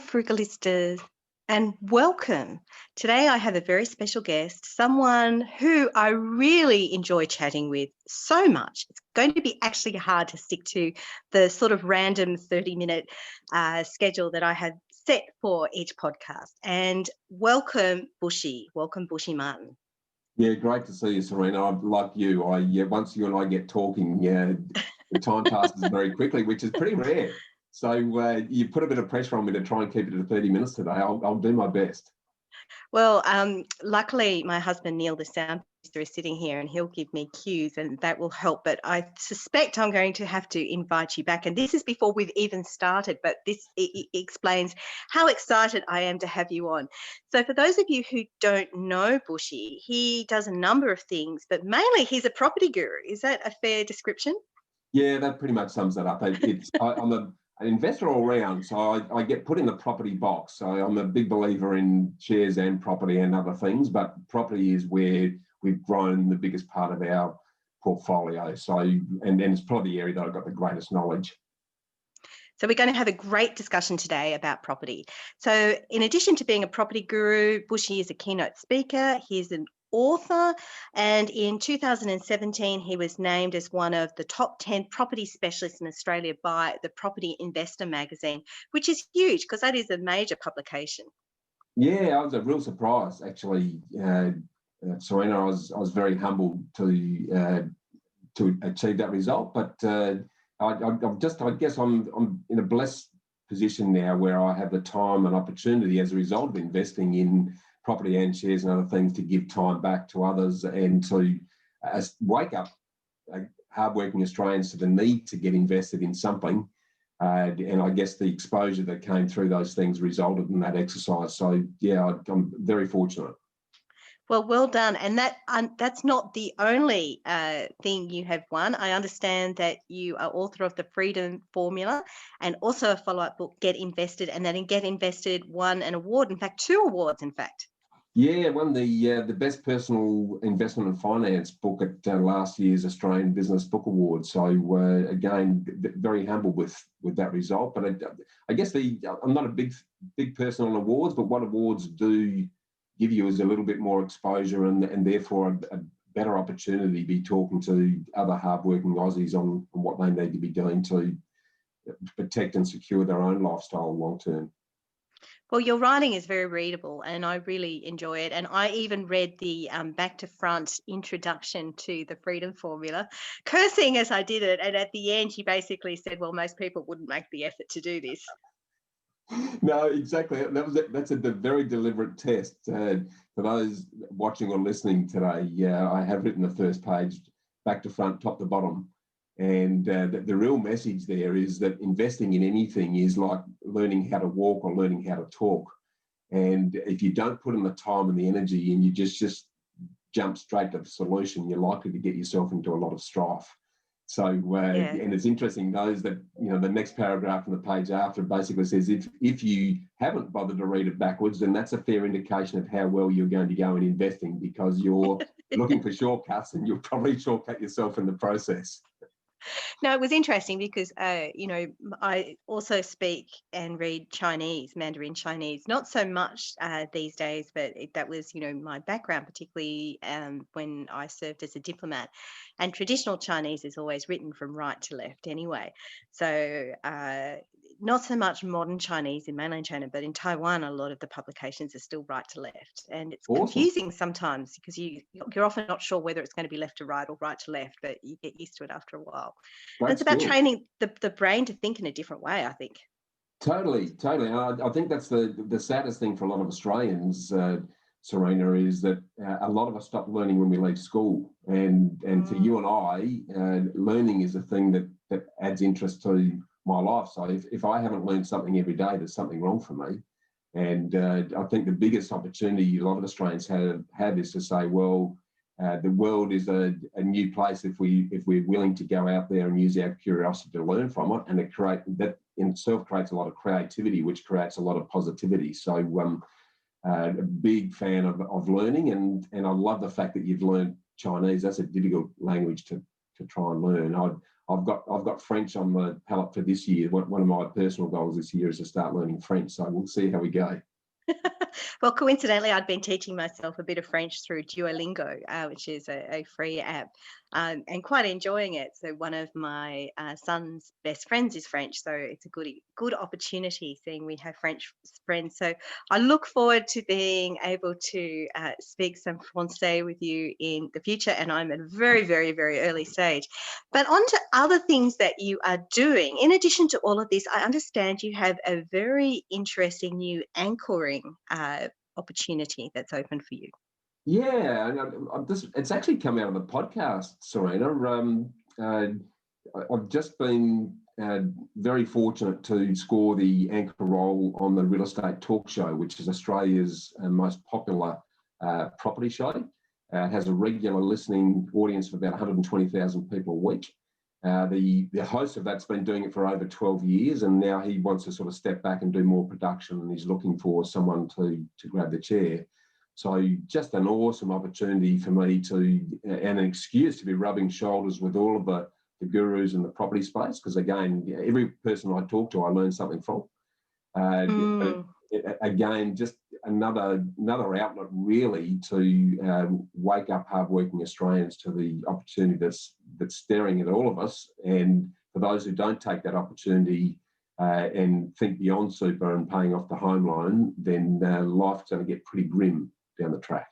Frugalistas, and welcome. Today I have a very special guest, someone who I really enjoy chatting with so much. It's going to be actually hard to stick to the sort of random 30-minute schedule that I have set for each podcast. And welcome, Bushy. Welcome, Bushy Martin. Yeah, great to see you, Serena. Like you, once you and I get talking, the time passes very quickly, which is pretty rare. So you put a bit of pressure on me to try and keep it to 30 minutes today. I'll do my best. Well, luckily my husband Neil, the sound producer, is sitting here and he'll give me cues and that will help. But I suspect I'm going to have to invite you back. And this is before we've even started, but this explains how excited I am to have you on. So for those of you who don't know Bushy, he does a number of things, but mainly he's a property guru. Is that a fair description? Yeah, that pretty much sums that up. I'm an investor all round, so I get put in the property box. So I'm a big believer in shares and property and other things, but property is where we've grown the biggest part of our portfolio. So, and it's probably the area that I've got the greatest knowledge. So we're going to have a great discussion today about property. So in addition to being a property guru, Bushy is a keynote speaker. He's an author, and in 2017 he was named as one of the top 10 property specialists in Australia by the Property Investor magazine, which is huge because that is a major publication. Yeah, I was a real surprise actually, Serena. I was very humbled to achieve that result, but I guess I'm in a blessed position now where I have the time and opportunity as a result of investing in property and shares and other things to give time back to others and to wake up hardworking Australians to the need to get invested in something. And I guess the exposure that came through those things resulted in that exercise. So, yeah, I'm very fortunate. Well done. And that's not the only thing you have won. I understand that you are author of the Freedom Formula and also a follow-up book, Get Invested, and that in Get Invested won an award, in fact, 2 awards, in fact. Yeah, won the best personal investment and finance book at last year's Australian Business Book Award. So again, very humble with that result. But I guess I'm not a big person on awards, but what awards do give you is a little bit more exposure and therefore a better opportunity to be talking to other hardworking Aussies on what they need to be doing to protect and secure their own lifestyle long term. Well, your writing is very readable and I really enjoy it. And I even read the back to front introduction to the Freedom Formula, cursing as I did it. And at the end, you basically said, well, most people wouldn't make the effort to do this. No, exactly. That's a very deliberate test. For those watching or listening today, I have written the first page back to front, top to bottom. And the real message there is that investing in anything is like learning how to walk or learning how to talk. And if you don't put in the time and the energy and you just jump straight to the solution, you're likely to get yourself into a lot of strife. So, and it's interesting, those that, the next paragraph on the page after basically says, if you haven't bothered to read it backwards, then that's a fair indication of how well you're going to go in investing because you're looking for shortcuts and you'll probably shortcut yourself in the process. No, it was interesting because, I also speak and read Chinese, Mandarin Chinese, not so much these days, but that was, my background, particularly when I served as a diplomat. And traditional Chinese is always written from right to left anyway. So not so much modern Chinese in mainland China, but in Taiwan, a lot of the publications are still right to left. And it's awesome. Confusing sometimes because you're often not sure whether it's going to be left to right or right to left, but you get used to it after a while. It's about training the brain to think in a different way, I think. Totally. I think that's the saddest thing for a lot of Australians, Serena, is that a lot of us stop learning when we leave school. And for you and I, learning is a thing that adds interest to my life. So if I haven't learned something every day, there's something wrong for me. And I think the biggest opportunity a lot of Australians have is to say, well, the world is a new place if we're willing to go out there and use our curiosity to learn from it, and that in itself creates a lot of creativity, which creates a lot of positivity. So a big fan of learning, and I love the fact that you've learned Chinese. That's a difficult language to try and learn. I've got French on the palette for this year. One of my personal goals this year is to start learning French. So we'll see how we go. Well, coincidentally, I'd been teaching myself a bit of French through Duolingo, which is a free app, and quite enjoying it. So one of my son's best friends is French, so it's a good opportunity seeing we have French friends. So I look forward to being able to speak some Francais with you in the future, and I'm at a very, very, very early stage. But on to other things that you are doing. In addition to all of this, I understand you have a very interesting new anchoring opportunity that's open for you. Yeah, and it's actually come out of the podcast, Serena. I've just been very fortunate to score the anchor role on the Real Estate Talk Show, which is Australia's most popular property show. It has a regular listening audience of about 120,000 people a week. The host of that's been doing it for over 12 years, and now he wants to sort of step back and do more production, and he's looking for someone to grab the chair. So just an awesome opportunity for me to, and an excuse to be rubbing shoulders with all of the gurus in the property space, because again, every person I talk to, I learn something from. Again, just another outlet really to wake up hardworking Australians to the opportunity that's staring at all of us. And for those who don't take that opportunity and think beyond super and paying off the home loan, then life's going to get pretty grim down the track.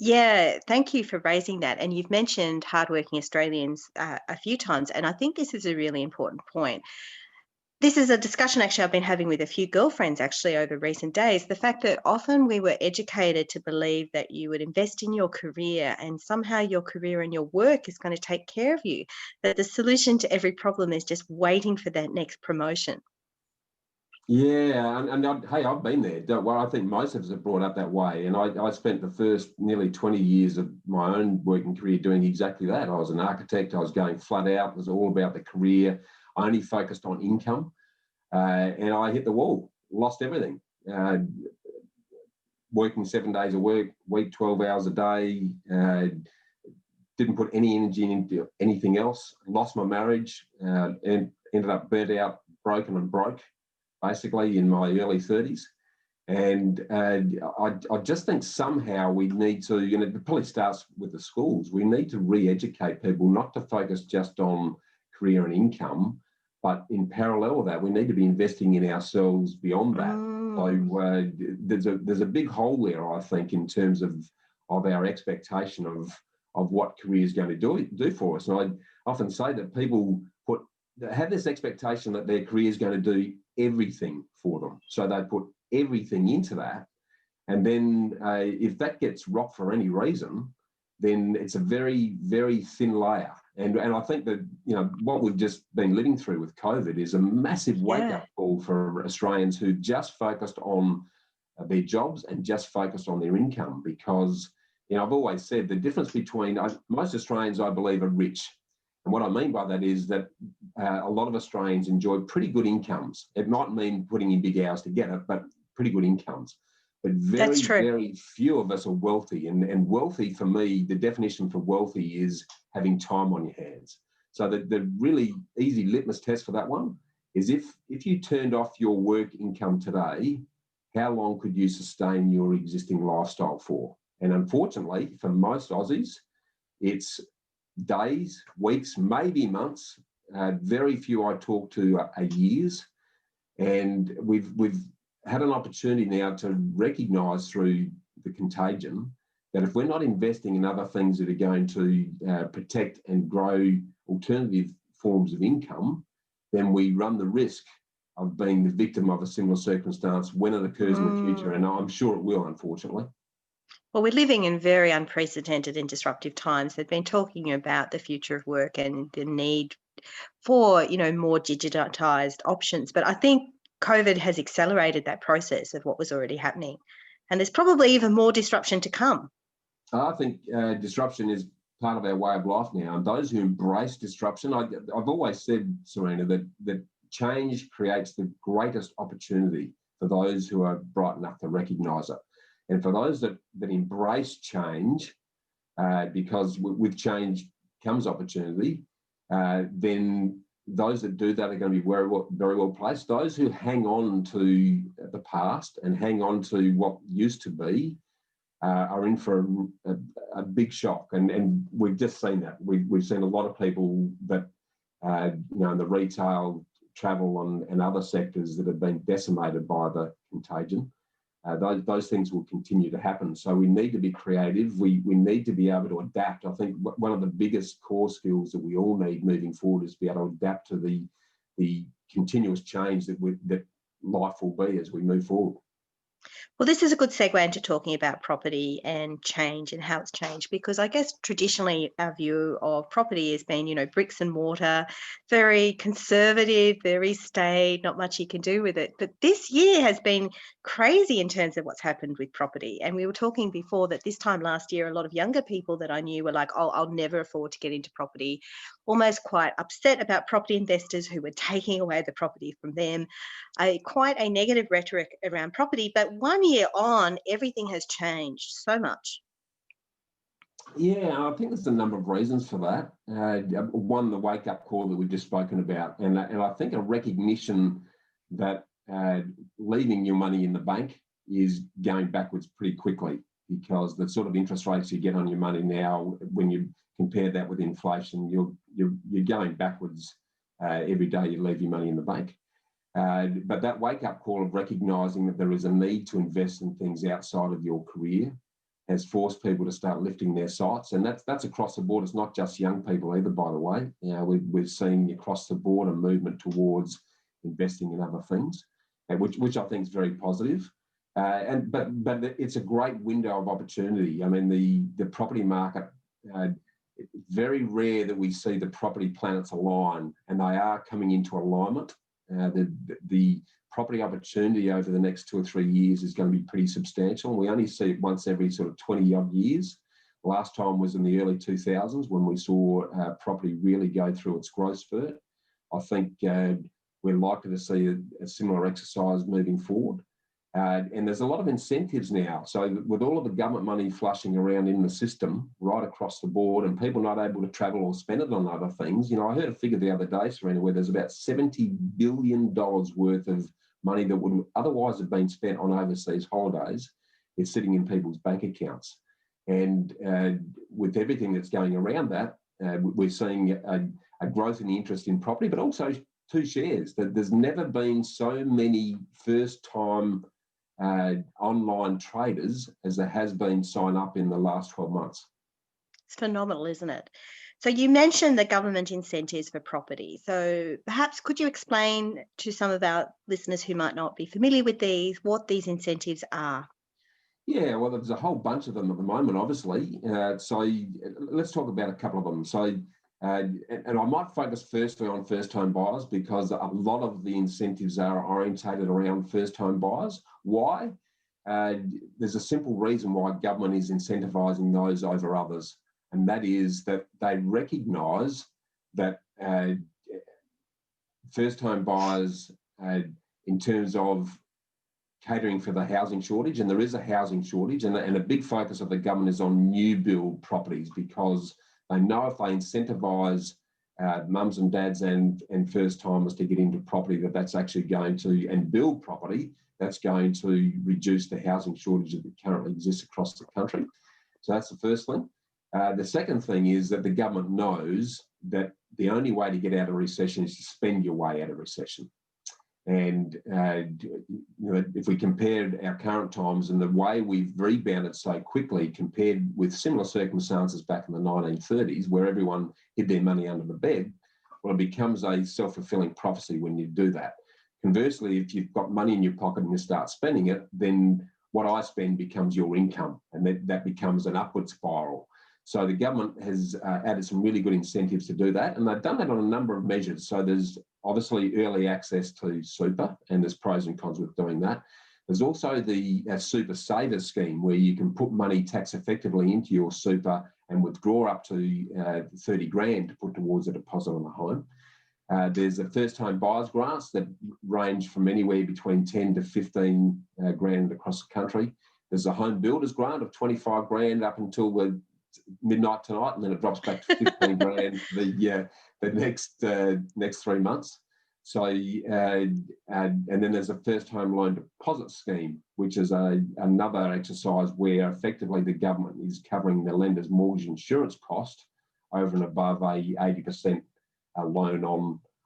Yeah, thank you for raising that. And you've mentioned hardworking Australians a few times, and I think this is a really important point. This is a discussion actually I've been having with a few girlfriends actually over recent days. The fact that often we were educated to believe that you would invest in your career and somehow your career and your work is going to take care of you, that the solution to every problem is just waiting for that next promotion. Yeah, and hey, I've been there. Don't worry, I think most of us are brought up that way. And I spent the first nearly 20 years of my own working career doing exactly that. I was an architect. I was going flat out. It was all about the career. I only focused on income, and I hit the wall, lost everything. Working 7 days a week, 12 hours a day, didn't put any energy into anything else, lost my marriage, and ended up burnt out, broken and broke, basically in my early 30s. And I just think somehow we need to, it probably starts with the schools, we need to re-educate people not to focus just on career and income, but in parallel with that, we need to be investing in ourselves beyond that. So there's a big hole there, I think, in terms of our expectation of what career is going to do for us. And I often say that people have this expectation that their career is going to do everything for them. So they put everything into that. And then if that gets rocked for any reason, then it's a very, very thin layer. And I think that, what we've just been living through with COVID is a massive wake-up call for Australians who just focused on their jobs and just focused on their income. Because, I've always said the difference between most Australians, I believe, are rich. And what I mean by that is that a lot of Australians enjoy pretty good incomes. It might mean putting in big hours to get it, but pretty good incomes. But very, very few of us are wealthy. And wealthy, for me, the definition for wealthy is having time on your hands. So the really easy litmus test for that one is if you turned off your work income today, how long could you sustain your existing lifestyle for? And unfortunately, for most Aussies, it's days, weeks, maybe months. Very few I talk to are years. And we've had an opportunity now to recognise through the contagion that if we're not investing in other things that are going to protect and grow alternative forms of income, then we run the risk of being the victim of a similar circumstance when it occurs in the future. And I'm sure it will, unfortunately. Well, we're living in very unprecedented and disruptive times. They've been talking about the future of work and the need for, more digitized options. But I think COVID has accelerated that process of what was already happening. And there's probably even more disruption to come. I think disruption is part of our way of life now. And those who embrace disruption, I've always said, Serena, that change creates the greatest opportunity for those who are bright enough to recognise it. And for those that embrace change, because with change comes opportunity, then those that do that are going to be very well placed. Those who hang on to the past and hang on to what used to be are in for a big shock. And we've just seen that. We've seen a lot of people that, in the retail, travel and other sectors that have been decimated by the contagion. Those things will continue to happen. So we need to be creative. We need to be able to adapt. I think one of the biggest core skills that we all need moving forward is to be able to adapt to the continuous change that life will be as we move forward. Well, this is a good segue into talking about property and change and how it's changed, because I guess traditionally our view of property has been, bricks and mortar, very conservative, very staid, not much you can do with it. But this year has been crazy in terms of what's happened with property. And we were talking before that this time last year, a lot of younger people that I knew were like, oh, I'll never afford to get into property, almost quite upset about property investors who were taking away the property from them. Quite a negative rhetoric around property, but 1 year on, everything has changed so much. Yeah, I think there's a number of reasons for that. One, the wake-up call that we've just spoken about, and I think a recognition that leaving your money in the bank is going backwards pretty quickly, because the sort of interest rates you get on your money now, when you compare that with inflation, you're going backwards every day you leave your money in the bank. But that wake-up call of recognising that there is a need to invest in things outside of your career has forced people to start lifting their sights, and that's across the board. It's not just young people either, by the way. We're seeing across the board a movement towards investing in other things, which I think is very positive. But it's a great window of opportunity. I mean, the property market. It's very rare that we see the property planets align, and they are coming into alignment. The property opportunity over the next 2 or 3 years is going to be pretty substantial. We only see it once every sort of 20 odd years. Last time was in the early 2000s when we saw property really go through its growth spurt. I think we're likely to see a similar exercise moving forward. And there's a lot of incentives now. So with all of the government money flushing around in the system right across the board, and people not able to travel or spend it on other things, I heard a figure the other day, Serena, where there's about $70 billion worth of money that would otherwise have been spent on overseas holidays is sitting in people's bank accounts. And with everything that's going around that, we're seeing a growth in the interest in property, but also two shares. There's never been so many first-time online traders as there has been sign up in the last 12 months. It's phenomenal, isn't it? So you mentioned the government incentives for property. So perhaps could you explain to some of our listeners who might not be familiar with these, what these incentives are? Yeah, well, there's a whole bunch of them at the moment, obviously. So let's talk about a couple of them. So, and I might focus firstly on first-home buyers, because a lot of the incentives are orientated around first-home buyers. Why? There's a simple reason why government is incentivising those over others, and that is that they recognise that first-home buyers, in terms of catering for the housing shortage, and there is a housing shortage, and a big focus of the government is on new build properties, because they know if they incentivise mums and dads and first-timers to get into property, that's actually going to, and build property, that's going to reduce the housing shortage that currently exists across the country. So that's the first thing. The second thing is that the government knows that the only way to get out of recession is to spend your way out of recession. And if we compared our current times and the way we've rebounded so quickly compared with similar circumstances back in the 1930s, where everyone hid their money under the bed, well, it becomes a self-fulfilling prophecy when you do that. Conversely, if you've got money in your pocket and you start spending it, then what I spend becomes your income, and that becomes an upward spiral. So the government has added some really good incentives to do that, and they've done that on a number of measures. So there's obviously early access to super, and there's pros and cons with doing that. There's also the super saver scheme, where you can put money tax effectively into your super and withdraw up to 30 grand to put towards a deposit on a home. There's a first home buyers grants that range from anywhere between 10 to 15 grand across the country. There's a home builders grant of 25 grand up until midnight tonight, and then it drops back to 15 grand the next 3 months. So, and then there's a first home loan deposit scheme, which is another exercise where effectively the government is covering the lender's mortgage insurance cost over and above a 80% loan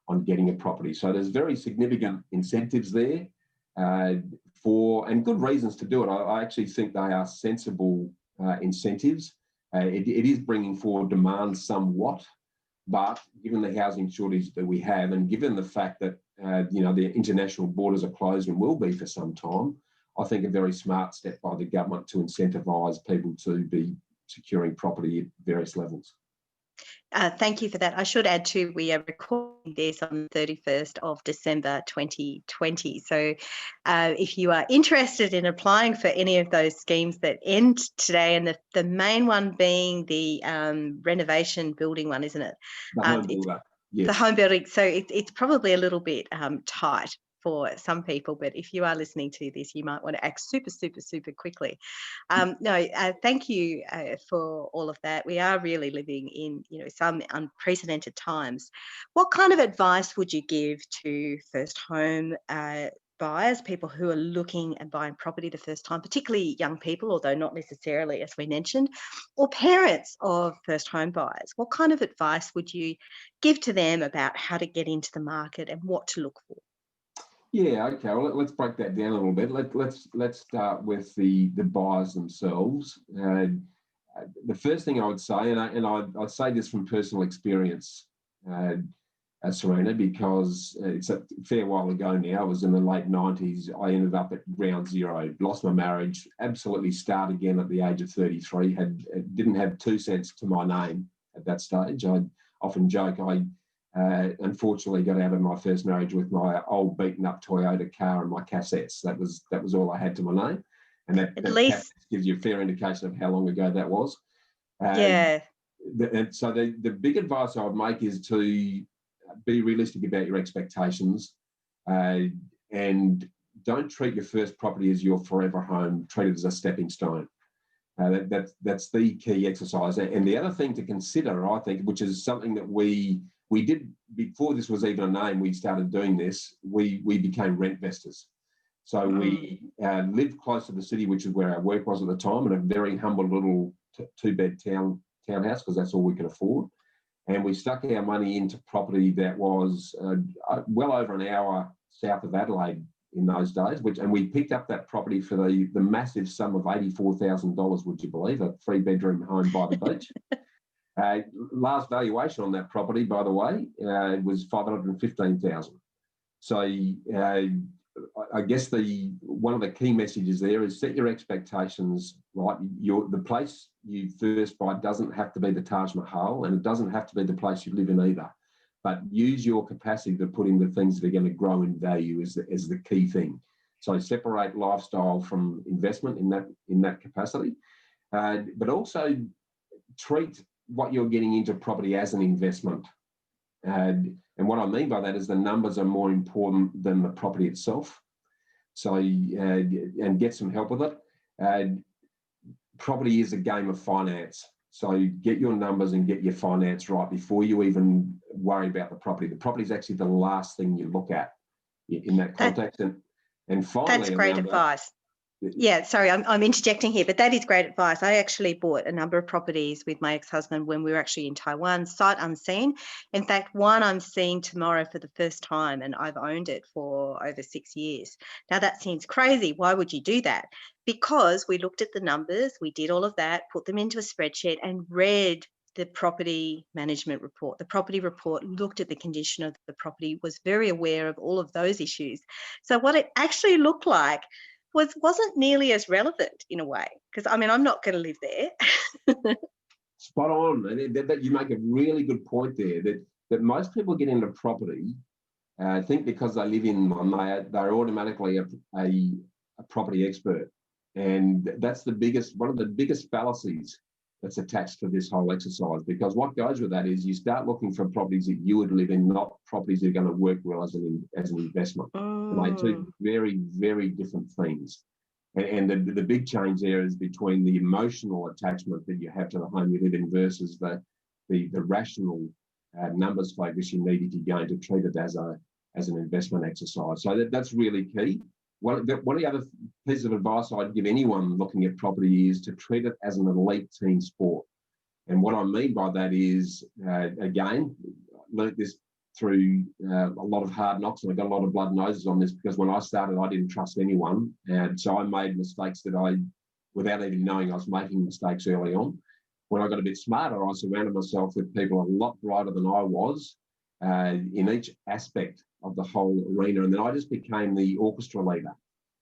on getting a property. So there's very significant incentives there and good reasons to do it. I actually think they are sensible incentives. It is bringing forward demand somewhat, but given the housing shortage that we have, and given the fact that the international borders are closed and will be for some time, I think a very smart step by the government to incentivise people to be securing property at various levels. Thank you for that. I should add too, we are recording this on the 31st of December 2020. So if you are interested in applying for any of those schemes that end today, and the main one being the renovation building one, isn't it? The home builder, yes. The home building. So it's probably a little bit tight for some people, but if you are listening to this, you might want to act super, super, super quickly. Thank you for all of that. We are really living in, some unprecedented times. What kind of advice would you give to first home buyers, people who are looking at buying property the first time, particularly young people, although not necessarily, as we mentioned, or parents of first home buyers? What kind of advice would you give to them about how to get into the market and what to look for? Yeah, okay. Well, let's break that down a little bit. Let's start with the buyers themselves. The first thing I would say, and I'd say this from personal experience, Serena, because it's a fair while ago now. It was in the late 90s. I ended up at ground zero, lost my marriage, absolutely start again at the age of 33. Didn't have 2 cents to my name at that stage. I often joke unfortunately got out of my first marriage with my old beaten up Toyota car and my cassettes. That was all I had to my name, and that at least gives you a fair indication of how long ago that was. Yeah. And so the big advice I would make is to be realistic about your expectations, and don't treat your first property as your forever home. Treat it as a stepping stone. That's the key exercise. And the other thing to consider, I think, which is something that we did before this was even a name, we started doing this, we became rent investors. So we lived close to the city, which is where our work was at the time, in a very humble little two-bed townhouse, because that's all we could afford. And we stuck our money into property that was well over an hour south of Adelaide in those days, and we picked up that property for the massive sum of $84,000, would you believe, a 3-bedroom home by the beach. Last valuation on that property, by the way, was $515,000. So I guess one of the key messages there is set your expectations right. The place you first buy doesn't have to be the Taj Mahal, and it doesn't have to be the place you live in either. But use your capacity to put in the things that are going to grow in value is the key thing. So separate lifestyle from investment in that capacity, but also treat what you're getting into property as an investment. And what I mean by that is the numbers are more important than the property itself. So and get some help with it. Property is a game of finance. So get your numbers and get your finance right before you even worry about the property. The property is actually the last thing you look at in that context. And finally, that's great advice. Yeah, sorry, I'm interjecting here, but that is great advice. I actually bought a number of properties with my ex-husband when we were actually in Taiwan, sight unseen. In fact, one I'm seeing tomorrow for the first time, and I've owned it for over 6 years. Now, that seems crazy. Why would you do that? Because we looked at the numbers, we did all of that, put them into a spreadsheet and read the property management report. The property report looked at the condition of the property, was very aware of all of those issues. So what it actually looked like wasn't nearly as relevant in a way, because I'm not going to live there. Spot on. That you make a really good point there, that most people get into property think because they live in one, they're automatically a property expert. And that's one of the biggest fallacies that's attached to this whole exercise, because what goes with that is you start looking for properties that you would live in, not properties that are going to work well as an investment. And they're two very, very different things. And the big change there is between the emotional attachment that you have to the home you live in versus the rational numbers focus you need if you're going to treat it as an investment exercise. So that's really key. One of the other pieces of advice I'd give anyone looking at property is to treat it as an elite team sport. And what I mean by that is, again, learnt this through a lot of hard knocks, and I got a lot of blood noses on this because when I started, I didn't trust anyone. And so I made mistakes that without even knowing I was making mistakes early on. When I got a bit smarter, I surrounded myself with people a lot brighter than I was in each aspect of the whole arena. And then I just became the orchestra leader.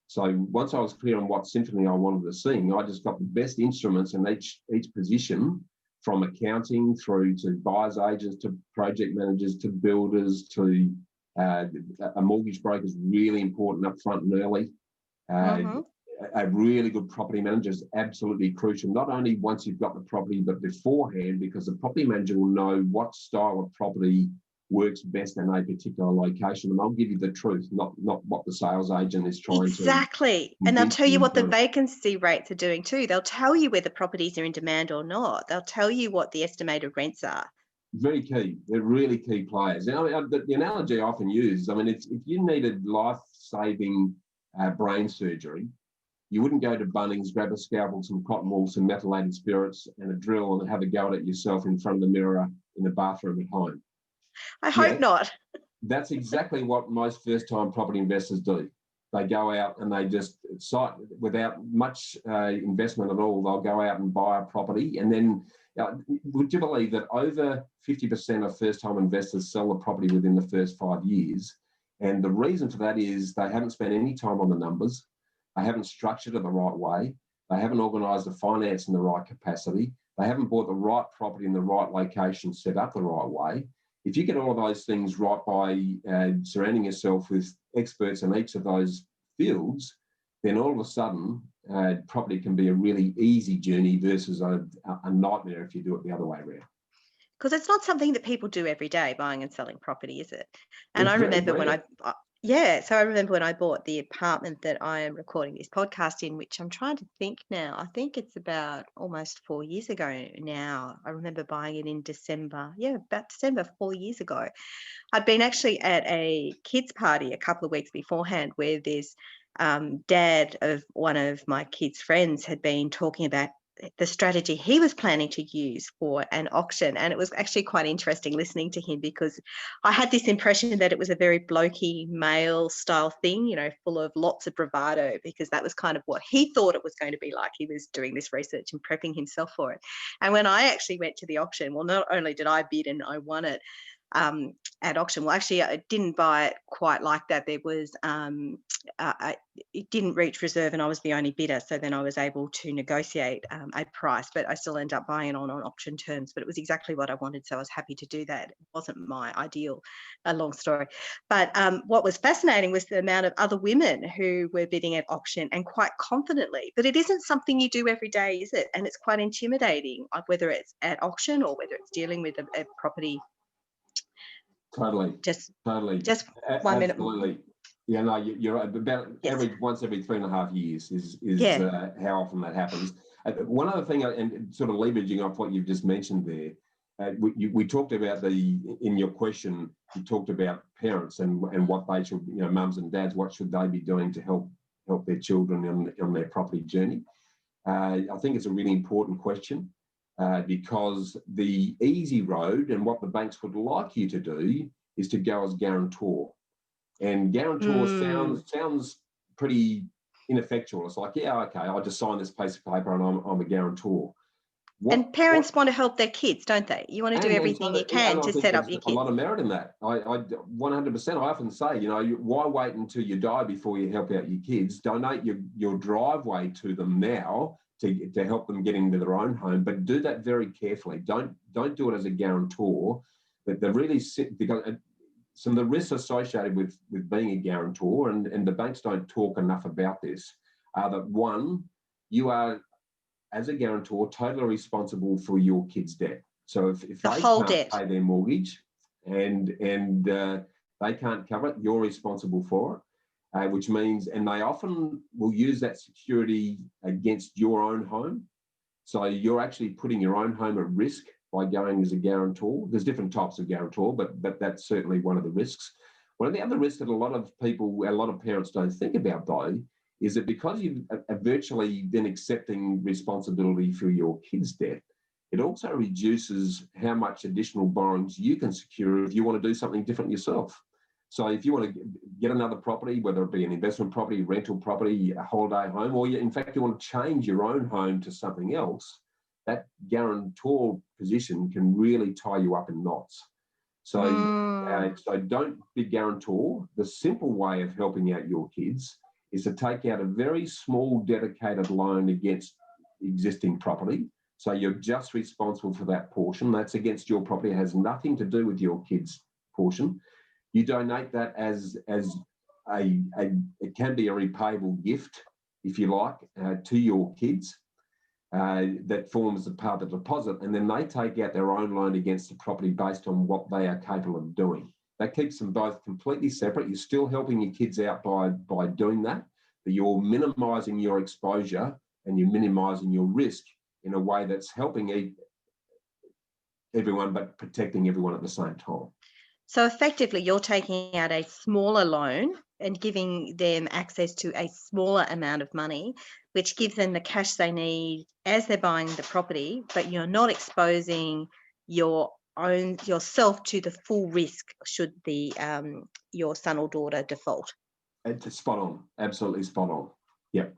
So once I was clear on what symphony I wanted to sing, I just got the best instruments in each position, from accounting through to buyers agents, to project managers, to builders, to a mortgage broker is really important up front and early. A really good property manager is absolutely crucial, not only once you've got the property, but beforehand, because the property manager will know what style of property works best in a particular location. And I'll give you the truth, not what the sales agent is trying to. Exactly. And they'll tell you what the vacancy rates are doing too. They'll tell you whether properties are in demand or not. They'll tell you what the estimated rents are. Very key. They're really key players. And the analogy I often use, if you needed life-saving brain surgery, you wouldn't go to Bunnings, grab a scalpel, some cotton wool, some methylated spirits and a drill and have a go at it yourself in front of the mirror in the bathroom at home. I hope not. That's exactly what most first-time property investors do. They go out and they just cite, without much investment at all, they'll go out and buy a property. And then would you believe that over 50% of first-time investors sell the property within the first 5 years? And the reason for that is they haven't spent any time on the numbers. They haven't structured it the right way. They haven't organised the finance in the right capacity. They haven't bought the right property in the right location, set up the right way. If you get all of those things right by surrounding yourself with experts in each of those fields, then all of a sudden, property can be a really easy journey versus a nightmare if you do it the other way around. Because it's not something that people do every day, buying and selling property, is it? And I remember when I remember when I bought the apartment that I am recording this podcast in, which I'm trying to think now. I think it's about almost 4 years ago now. I remember buying it in December. Yeah, about December 4 years ago. I'd been actually at a kids' party a couple of weeks beforehand where this dad of one of my kids' friends had been talking about the strategy he was planning to use for an auction. And it was actually quite interesting listening to him, because I had this impression that it was a very blokey male style thing, full of lots of bravado, because that was kind of what he thought it was going to be like. He was doing this research and prepping himself for it. And when I actually went to the auction, well, not only did I bid and I won it at auction. Well, actually, I didn't buy it quite like that. There was, it didn't reach reserve and I was the only bidder. So then I was able to negotiate a price, but I still ended up buying it on auction terms. But it was exactly what I wanted. So I was happy to do that. It wasn't my ideal, a long story. But what was fascinating was the amount of other women who were bidding at auction, and quite confidently. But it isn't something you do every day, is it? And it's quite intimidating, whether it's at auction or whether it's dealing with a property. Totally. Just 1 minute. Absolutely. Yeah, no, you're right. About once every 3.5 years is how often that happens. One other thing, and sort of leveraging off what you've just mentioned there, we talked about in your question, you talked about parents and what they should, mums and dads, what should they be doing to help their children on their property journey. I think it's a really important question. Because the easy road and what the banks would like you to do is to go as guarantor. And guarantor sounds pretty ineffectual. It's like, yeah, okay, I'll just sign this piece of paper and I'm a guarantor. And parents want to help their kids, don't they? You want to do everything you can to set up your kids. A lot of merit in that. I 100%. I often say, why wait until you die before you help out your kids? Donate your driveway to them now to help them get into their own home, but do that very carefully. Don't do it as a guarantor. But because some of the risks associated with being a guarantor, and the banks don't talk enough about this, are that one, you are, as a guarantor, totally responsible for your kids' debt. So if they can't pay their mortgage and they can't cover it, you're responsible for it. which means, and they often will use that security against your own home. So you're actually putting your own home at risk by going as a guarantor. There's different types of guarantor, but that's certainly one of the risks. One of the other risks that a lot of parents don't think about, though, is that because you are virtually then accepting responsibility for your kids' debt, it also reduces how much additional borrowings you can secure if you want to do something different yourself. So if you want to get another property, whether it be an investment property, rental property, a holiday home, or in fact you want to change your own home to something else, that guarantor position can really tie you up in knots. So, so don't be guarantor. The simple way of helping out your kids is to take out a very small dedicated loan against existing property. So you're just responsible for that portion. That's against your property. It has nothing to do with your kids' portion. You donate that as it can be a repayable gift, if you like, to your kids. That forms a part of the deposit, and then they take out their own loan against the property based on what they are capable of doing. That keeps them both completely separate. You're still helping your kids out by doing that, but you're minimising your exposure and you're minimising your risk in a way that's helping everyone but protecting everyone at the same time. So effectively, you're taking out a smaller loan and giving them access to a smaller amount of money, which gives them the cash they need as they're buying the property, but you're not exposing yourself to the full risk should your son or daughter default. It's spot on, absolutely spot on. Yep.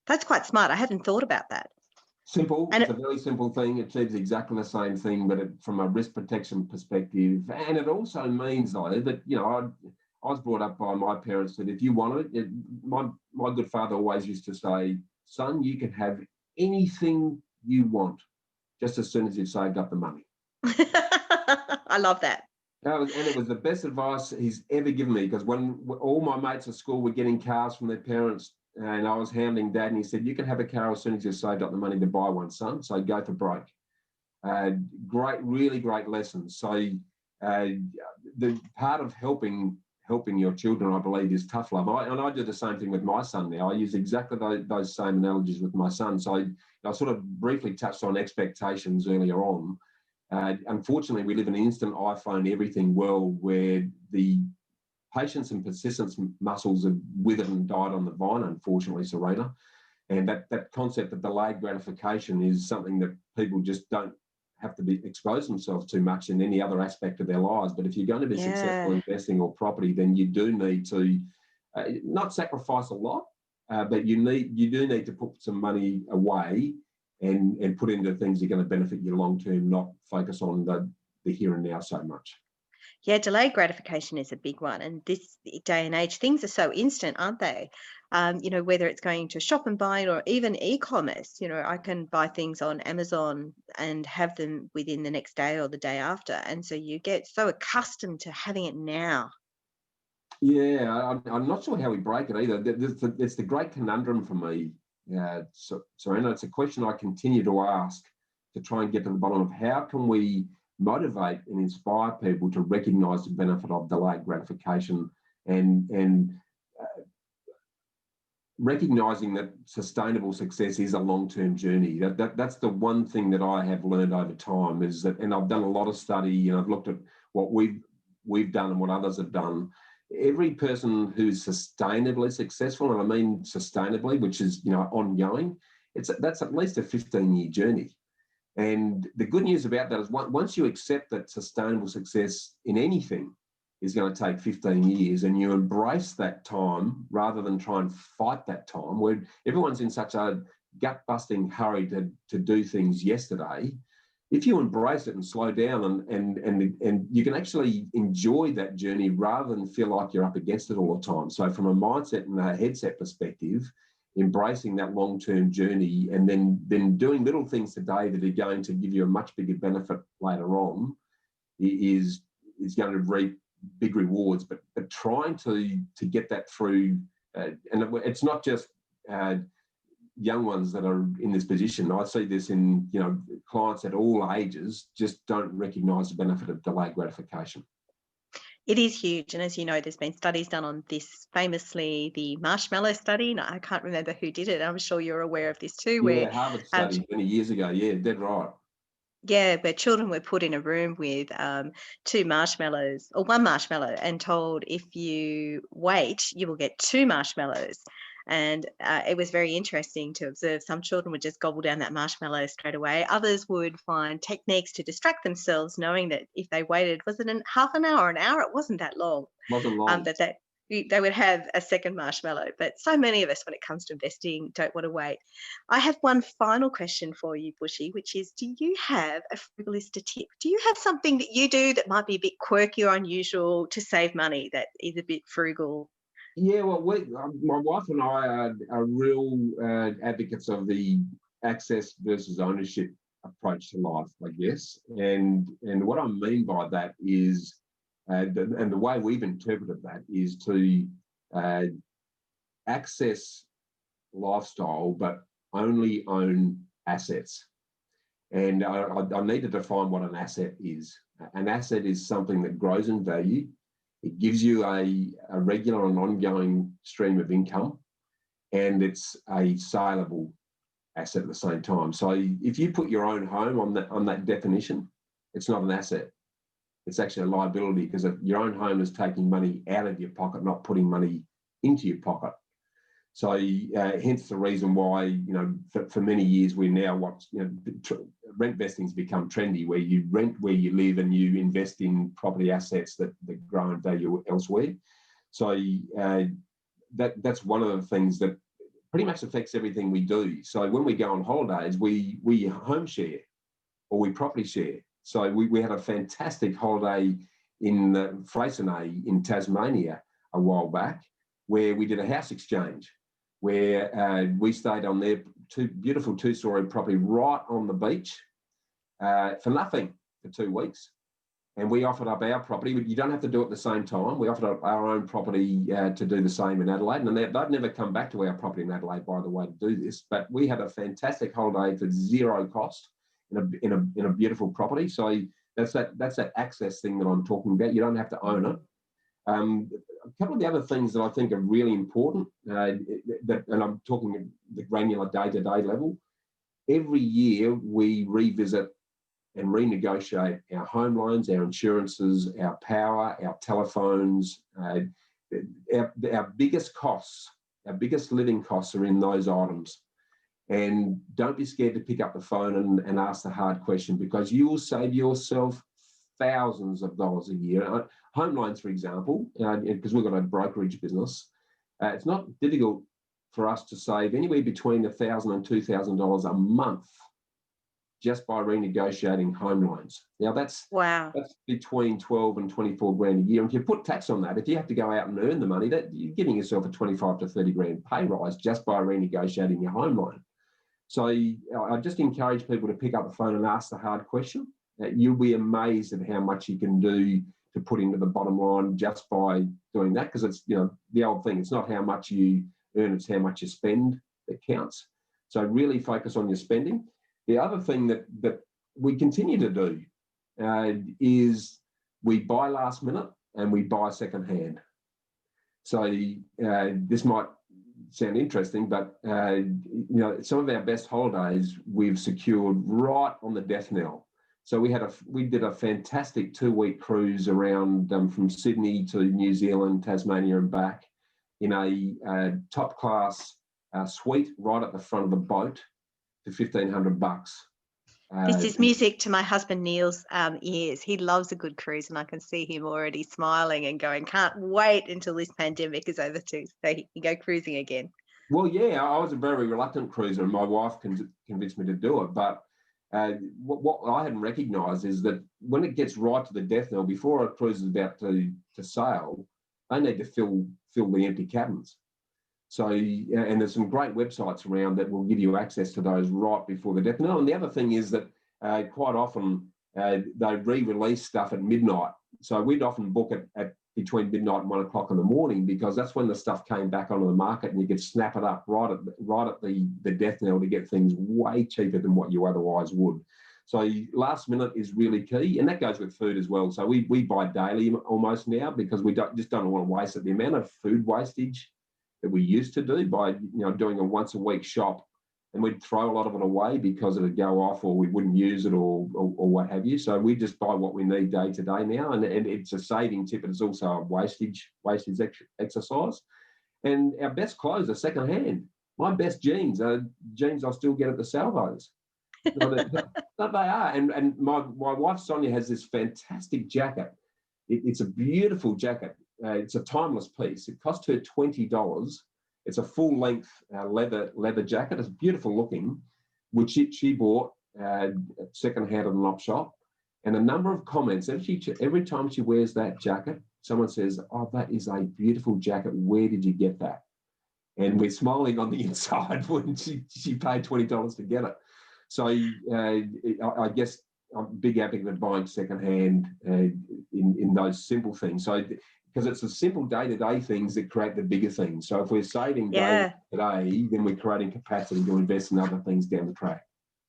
That's quite smart. I hadn't thought about that. Simple. It's a very simple thing. It achieves exactly the same thing, but from a risk protection perspective. And it also means, though, that, I was brought up by my parents that if you wanted it, my good father always used to say, son, you can have anything you want just as soon as you've saved up the money. I love that. And it was the best advice he's ever given me, because when all my mates at school were getting cars from their parents, and I was hounding Dad, and he said, you can have a car as soon as you've saved up the money to buy one, son, so go for broke. Really great lessons. So the part of helping your children, I believe, is tough love. And I do the same thing with my son now. I use exactly those same analogies with my son. So I sort of briefly touched on expectations earlier on. Unfortunately, we live in an instant iPhone everything world where the patience and persistence muscles have withered and died on the vine, unfortunately, Serena. And that concept of delayed gratification is something that people just don't have to be exposed themselves too much in any other aspect of their lives. But if you're going to be successful investing or property, then you do need to not sacrifice a lot, but you do need to put some money away and put into things that are going to benefit you long term, not focus on the here and now so much. Yeah, delayed gratification is a big one. And this day and age, things are so instant, aren't they? Whether it's going to shop and buy or even e-commerce, I can buy things on Amazon and have them within the next day or the day after. And so you get so accustomed to having it now. Yeah, I'm not sure how we break it either. It's the great conundrum for me. Serena, it's a question I continue to ask to try and get to the bottom of how can we motivate and inspire people to recognise the benefit of delayed gratification and recognising that sustainable success is a long-term journey. That's the one thing that I have learned over time is that, and I've done a lot of study and I've looked at what we've done and what others have done. Every person who's sustainably successful, and I mean sustainably, which is ongoing, that's at least a 15-year journey. And the good news about that is once you accept that sustainable success in anything is going to take 15 years and you embrace that time rather than try and fight that time, where everyone's in such a gut-busting hurry to do things yesterday, if you embrace it and slow down and you can actually enjoy that journey rather than feel like you're up against it all the time. So from a mindset and a headset perspective, embracing that long-term journey and then doing little things today that are going to give you a much bigger benefit later on is going to reap big rewards. But trying to get that through, and it's not just young ones that are in this position. I see this in clients at all ages just don't recognise the benefit of delayed gratification. It is huge, and as you know, there's been studies done on this, famously the Marshmallow study, and I can't remember who did it. I'm sure you're aware of this too, where Yeah, Harvard um, study many years ago. Yeah, dead right. yeah, where children were put in a room with two marshmallows or one marshmallow and told if you wait, you will get two marshmallows. And it was very interesting to observe. Some children would just gobble down that marshmallow straight away. Others would find techniques to distract themselves, knowing that if they waited, was it half an hour, an hour? It wasn't that long. Wasn't long. That they would have a second marshmallow. But so many of us, when it comes to investing, don't want to wait. I have one final question for you, Bushy, which is, do you have a frivolista tip? Do you have something that you do that might be a bit quirky or unusual to save money that is a bit frugal? Yeah, well, my wife and I are real advocates of the access versus ownership approach to life, I guess. And what I mean by that is, and the way we've interpreted that is to uh, access lifestyle, but only own assets. And I need to define what an asset is. An asset is something that grows in value. It gives you a regular and ongoing stream of income, and it's a saleable asset at the same time. So if you put your own home on that definition, it's not an asset. It's actually a liability, because your own home is taking money out of your pocket, not putting money into your pocket. So hence the reason why, for many years we now watch, rent vesting's become trendy, where you rent where you live and you invest in property assets that grow in value elsewhere. So that's one of the things that pretty much affects everything we do. So when we go on holidays, we home share or we property share. So we had a fantastic holiday in Freycinet in Tasmania a while back, where we did a house exchange, where we stayed on their beautiful two-story property right on the beach for nothing for 2 weeks. And we offered up our property. You don't have to do it at the same time. We offered up our own property to do the same in Adelaide. And they've never come back to our property in Adelaide, by the way, to do this. But we had a fantastic holiday for zero cost in a beautiful property. So that's that access thing that I'm talking about. You don't have to own it. A couple of the other things that I think are really important, and I'm talking at the granular day-to-day level, every year we revisit and renegotiate our home loans, our insurances, our power, our telephones. Our biggest costs, our biggest living costs are in those items. And don't be scared to pick up the phone and ask the hard question, because you will save yourself thousands of dollars a year. Home loans, for example, because we've got a brokerage business, it's not difficult for us to save anywhere between $1,000 and $2,000 a month just by renegotiating home loans. Now that's between 12 and 24 grand a year. And if you put tax on that, if you have to go out and earn the money, that you're giving yourself a 25 to 30 grand pay rise just by renegotiating your home loan. So I just encourage people to pick up the phone and ask the hard question. You'll be amazed at how much you can do to put into the bottom line just by doing that, because it's, the old thing, it's not how much you earn, it's how much you spend that counts. So really focus on your spending. The other thing that we continue to do is we buy last minute and we buy second hand. So this might sound interesting, but some of our best holidays we've secured right on the death knell. So we did a fantastic 2-week cruise around from Sydney to New Zealand, Tasmania and back in a top class suite right at the front of the boat for $1,500. This is music to my husband Neil's ears. He loves a good cruise, and I can see him already smiling and going, can't wait until this pandemic is over too, so he can go cruising again. Well, yeah, I was a very reluctant cruiser, and my wife convinced me to do it. But what I hadn't recognised is that when it gets right to the death knell, before a cruise is about to sail, they need to fill the empty cabins. So, and there's some great websites around that will give you access to those right before the death knell. And the other thing is that quite often they re-release stuff at midnight. So we'd often book it at between midnight and 1 o'clock in the morning, because that's when the stuff came back onto the market, and you could snap it up right at the death knell to get things way cheaper than what you otherwise would. So last minute is really key, and that goes with food as well. So we buy daily almost now because we don't want to waste it. The amount of food wastage that we used to do by doing a once a week shop, and we'd throw a lot of it away because it would go off or we wouldn't use it or what have you. So we just buy what we need day to day now, and it's a saving tip, but it's also a wastage exercise. And our best clothes are second hand. My best jeans are jeans I still get at the salvos. That they are. And my wife Sonia has this fantastic jacket. It's a beautiful jacket. It's a timeless piece. It cost her $20. It's a full length leather jacket. It's beautiful looking, which she bought second hand at an op shop. And a number of comments every time she wears that jacket, someone says, "Oh, that is a beautiful jacket. Where did you get that?" And we're smiling on the inside when she paid $20 to get it. So I guess I'm a big advocate of buying secondhand in those simple things. So because it's the simple day-to-day things that create the bigger things. So if we're saving day today, then we're creating capacity to invest in other things down the track.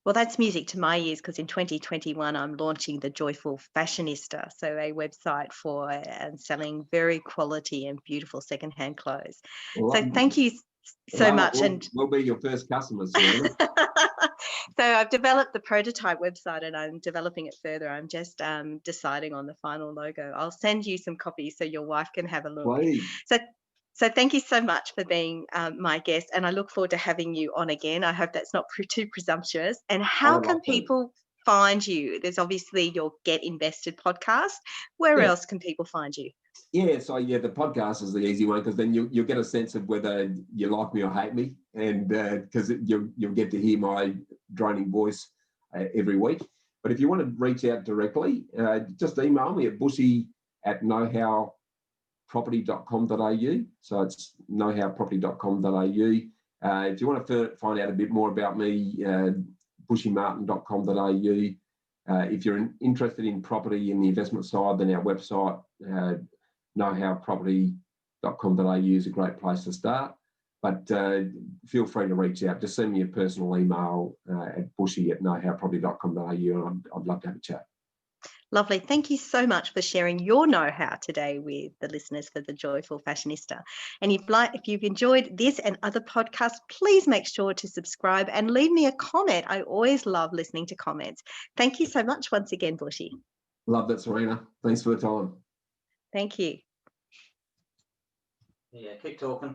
Well, that's music to my ears because in 2021, I'm launching the Joyful Fashionista, so a website for selling very quality and beautiful secondhand clothes. So thank you so much. We'll be your first customers, Serena. So I've developed the prototype website and I'm developing it further. I'm just deciding on the final logo. I'll send you some copies so your wife can have a look. Please. So thank you so much for being my guest, and I look forward to having you on again. I hope that's not too presumptuous. And how can people find you? There's obviously your Get Invested podcast. Where else can people find you? Yeah, so the podcast is the easy one because then you'll get a sense of whether you like me or hate me, and because you'll get to hear my droning voice every week. But if you want to reach out directly, just email me at bushy@knowhowproperty.com.au. So it's knowhowproperty.com.au. If you want to find out a bit more about me, bushymartin.com.au. If you're interested in property in the investment side, then our website, knowhowproperty.com.au is a great place to start. But feel free to reach out. Just send me a personal email at bushy@knowhowproperty.com.au, and I'd love to have a chat. Lovely. Thank you so much for sharing your know-how today with the listeners for the Joyful Fashionista. And if you've enjoyed this and other podcasts, please make sure to subscribe and leave me a comment. I always love listening to comments. Thank you so much once again, Bushy. Love that, Serena. Thanks for the time. Thank you. Yeah, keep talking.